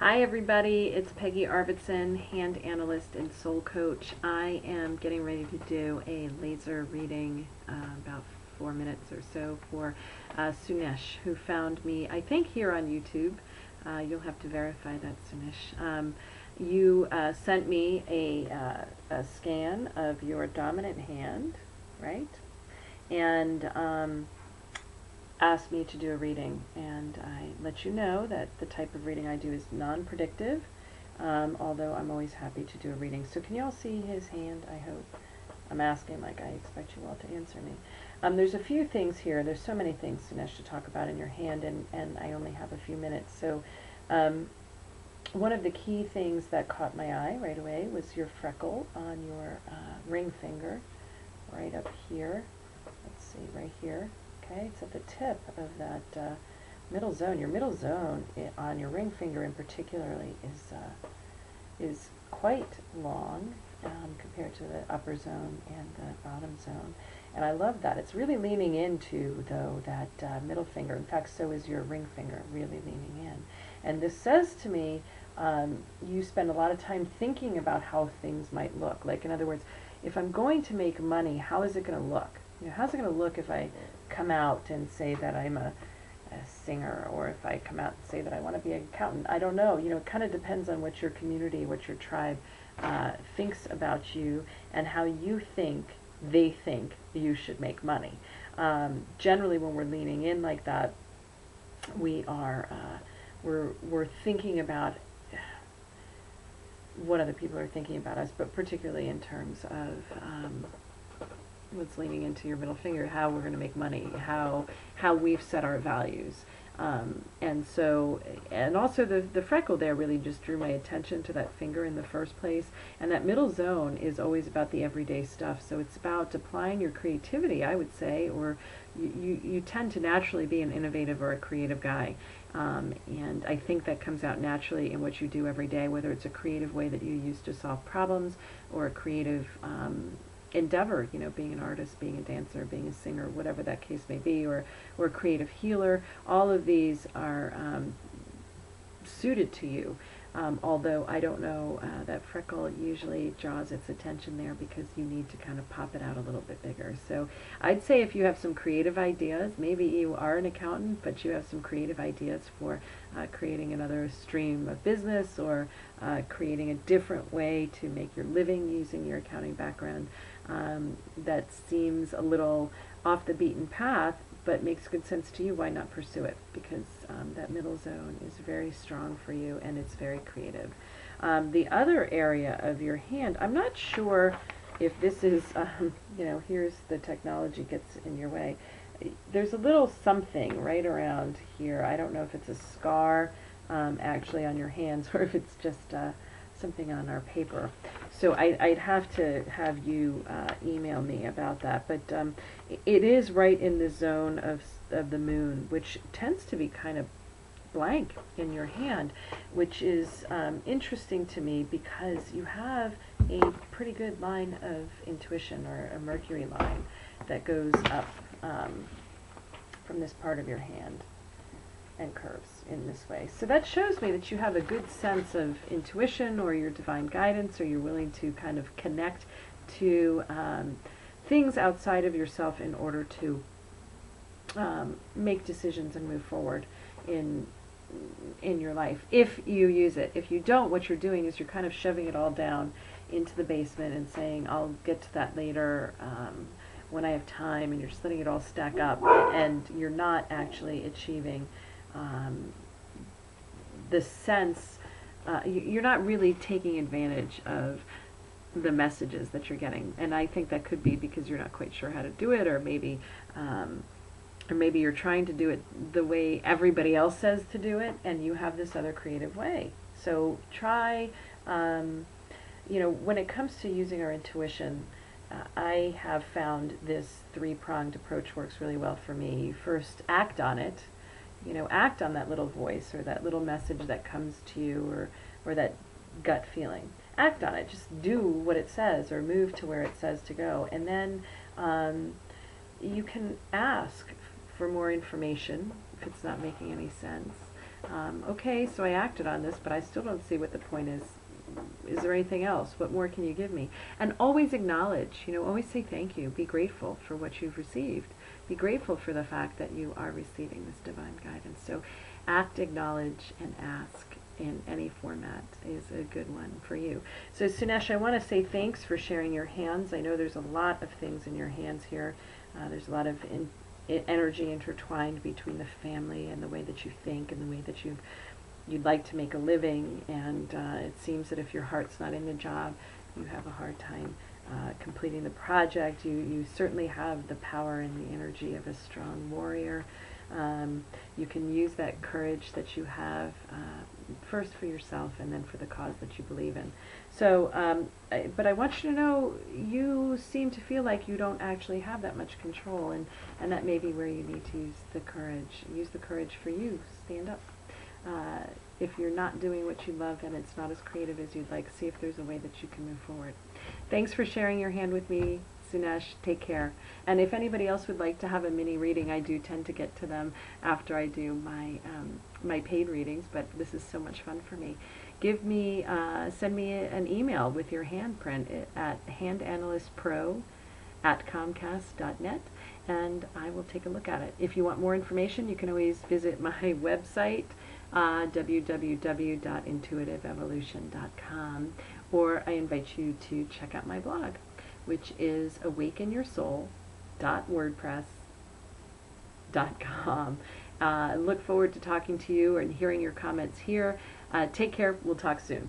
Hi everybody, it's Peggy Arvidsson, hand analyst and soul coach. I am getting ready to do a laser reading, about 4 minutes or so, for Sunish, who found me, I think, here on YouTube. You'll have to verify that, Sunish. You sent me a scan of your dominant hand, right? And asked me to do a reading, and I let you know that the type of reading I do is non-predictive, although I'm always happy to do a reading. So can you all see his hand, I hope? I'm asking like I expect you all to answer me. There's a few things here. There's so many things, Sunish, to talk about in your hand, and I only have a few minutes. So one of the key things that caught my eye right away was your freckle on your ring finger, right up here. Let's see, right here. Okay, it's at the tip of that middle zone. Your middle zone on your ring finger in particularly is quite long compared to the upper zone and the bottom zone. And I love that. It's really leaning into, though, that middle finger. In fact, so is your ring finger, really leaning in. And this says to me, you spend a lot of time thinking about how things might look. Like, in other words, if I'm going to make money, how is it going to look? You know, how's it going to look if I come out and say that I'm a singer, or if I come out and say that I want to be an accountant? I don't know. You know, it kind of depends on what your community, what your tribe thinks about you, and how you think they think you should make money. Generally, when we're leaning in like that, we are we're thinking about what other people are thinking about us, but particularly in terms of what's leaning into your middle finger, how we're going to make money, how we've set our values. And also the freckle there really just drew my attention to that finger in the first place. And that middle zone is always about the everyday stuff. So it's about applying your creativity, I would say, or you tend to naturally be an innovative or a creative guy. And I think that comes out naturally in what you do every day, whether it's a creative way that you use to solve problems, or a creative endeavor, you know, being an artist, being a dancer, being a singer, whatever that case may be, or a creative healer. All of these are suited to you. Although I don't know, that freckle usually draws its attention there because you need to kind of pop it out a little bit bigger. So I'd say if you have some creative ideas, maybe you are an accountant, but you have some creative ideas for creating another stream of business, or creating a different way to make your living using your accounting background, that seems a little off the beaten path, but makes good sense to you, why not pursue it? Because that middle zone is very strong for you, and it's very creative. The other area of your hand, I'm not sure if this is, you know, here's the technology gets in your way. There's a little something right around here. I don't know if it's a scar actually on your hands, or if it's just something on our paper. So I'd have to have you email me about that. But it is right in the zone of the moon, which tends to be kind of blank in your hand, which is interesting to me because you have a pretty good line of intuition, or a Mercury line that goes up from this part of your hand and curves in this way. So that shows me that you have a good sense of intuition, or your divine guidance, or you're willing to kind of connect to things outside of yourself in order to make decisions and move forward in your life, if you use it. If you don't, what you're doing is you're kind of shoving it all down into the basement and saying, I'll get to that later when I have time, and you're just letting it all stack up, and you're not actually achieving the sense, you're not really taking advantage of the messages that you're getting. And I think that could be because you're not quite sure how to do it, or maybe you're trying to do it the way everybody else says to do it, and you have this other creative way. So try, you know, when it comes to using our intuition, I have found this three-pronged approach works really well for me. You first act on it. You know, act on that little voice, or that little message that comes to you, or that gut feeling. Act on it. Just do what it says, or move to where it says to go. And then you can ask for more information if it's not making any sense. Okay, so I acted on this, but I still don't see what the point is. Is there anything else? What more can you give me? And always acknowledge, always say thank you. Be grateful for what you've received. Be grateful for the fact that you are receiving this divine guidance. So act, acknowledge, and ask in any format is a good one for you. So Sunish, I want to say thanks for sharing your hands. I know there's a lot of things in your hands here. There's a lot of energy intertwined between the family and the way that you think and the way that you'd like to make a living, and it seems that if your heart's not in the job, you have a hard time completing the project. You certainly have the power and the energy of a strong warrior. You can use that courage that you have first for yourself and then for the cause that you believe in. So, but I want you to know you seem to feel like you don't actually have that much control, and that may be where you need to use the courage. Use the courage for you. Stand up. If you're not doing what you love and it's not as creative as you'd like, see if there's a way that you can move forward. Thanks for sharing your hand with me, Sunish. Take care. And if anybody else would like to have a mini reading, I do tend to get to them after I do my paid readings, but this is so much fun for me. Send me an email with your handprint at handanalystpro@comcast.net, and I will take a look at it. If you want more information, you can always visit my website, www.intuitiveevolution.com, or I invite you to check out my blog, which is awakenyoursoul.wordpress.com. Look forward to talking to you and hearing your comments here. Take care. We'll talk soon.